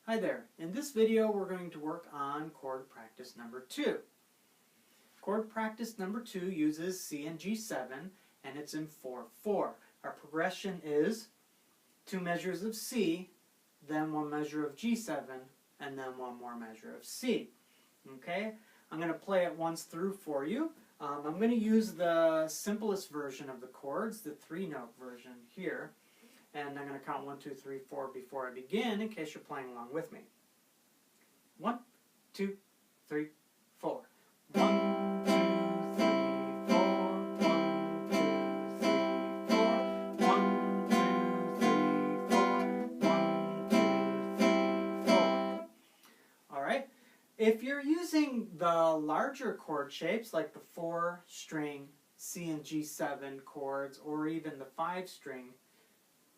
Hi there. In this video we're going to work on chord practice number 2. Chord practice number 2 uses C and G7 and it's in 4/4. Our progression is 2 measures of C, then 1 measure of G7, and then 1 more measure of C. Okay? I'm going to play it once through for you. I'm going to use the simplest version of the chords, the 3-note version here. And I'm going to count 1, 2, 3, 4 before I begin in case you're playing along with me. 1, 2, 3, 4. 1, 2, 3, 4. 1, 2, 3, 4. 1, 2, 3, 4. 1, 2, 3, 4. Alright. If you're using the larger chord shapes like the 4-string C and G7 chords or even the 5-string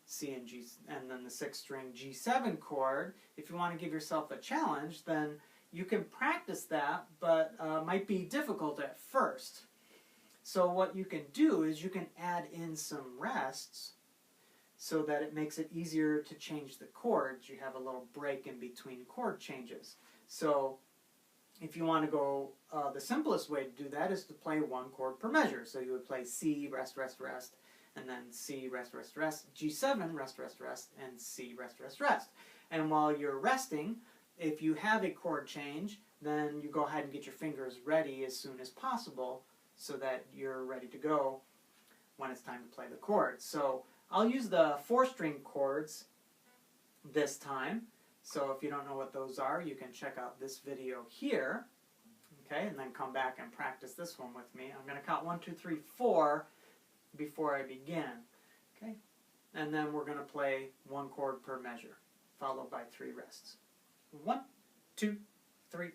C and G, and then the 6-string G7 chord, if you want to give yourself a challenge, then you can practice that, but might be difficult at first. So what you can do is you can add in some rests so that it makes it easier to change the chords. You have a little break in between chord changes. So if you want to go, the simplest way to do that is to play 1 chord per measure. So you would play C, rest, rest, rest, and then C, rest, rest, rest, G7, rest, rest, rest, and C, rest, rest, rest. And while you're resting, if you have a chord change, then you go ahead and get your fingers ready as soon as possible so that you're ready to go when it's time to play the chords. So I'll use the 4-string chords this time. So if you don't know what those are, you can check out this video here, okay, and then come back and practice this one with me. I'm going to count 1, 2, 3, 4 before I begin, okay? And then we're going to play 1 chord per measure, followed by 3 rests. 1, 2, 3,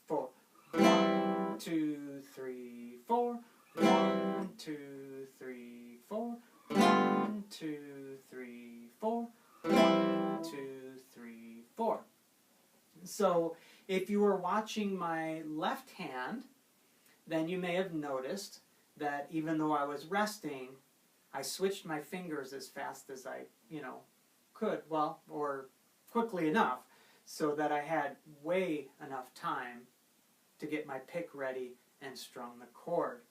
4. 1, 2, 3, 4. 1, 2, 3, 4. 1, 2, 3, 4. 1, 2, 3, 4. So if you were watching my left hand, then you may have noticed that even though I was resting, I switched my fingers as fast as I, could, well, or quickly enough, so that I had way enough time to get my pick ready and strum the chord.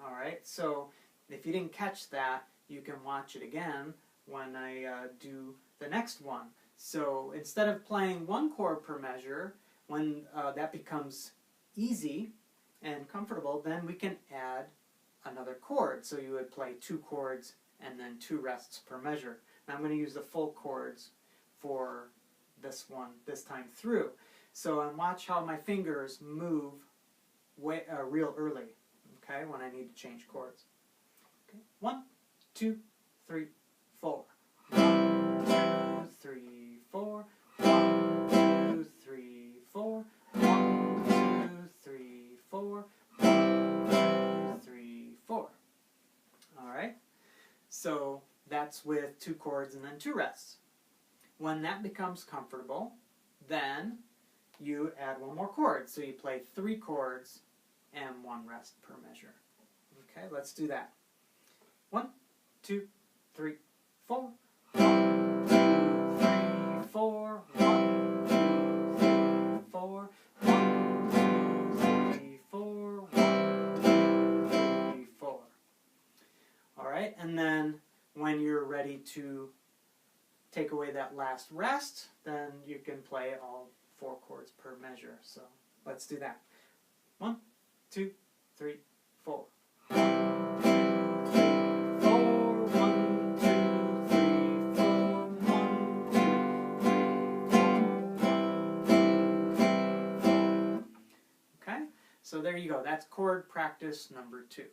Alright, so if you didn't catch that, you can watch it again when I do the next one. So instead of playing 1 chord per measure, when that becomes easy and comfortable, then we can add another chord. So you would play 2 chords and then 2 rests per measure. Now I'm going to use the full chords for this one this time through. So watch how my fingers move real early, okay, when I need to change chords. Okay. 1, 2, 3, 4. 1, 2, 3, 4. 1, 2, 3, 4. 1, 2, 3, 4. 1, 2, 3, 4. Alright, so that's with 2 chords and then 2 rests. When that becomes comfortable, then you add 1 more chord. So you play 3 chords and 1 rest per measure. Okay, let's do that. 1, 2, 3, 4. 1, 2, 3, 4. 1, 2, 3, 4. 1, 2, 3, 4. 1, 2, 3, 4. Alright, and then when you're ready to take away that last rest, then you can play all 4 chords per measure. So let's do that. 1, 2, 3, 4. 1, 2, 3, 4. 1, 2, 3, 4. 1, 2, 3, 4. Okay, so there you go. That's chord practice number 2.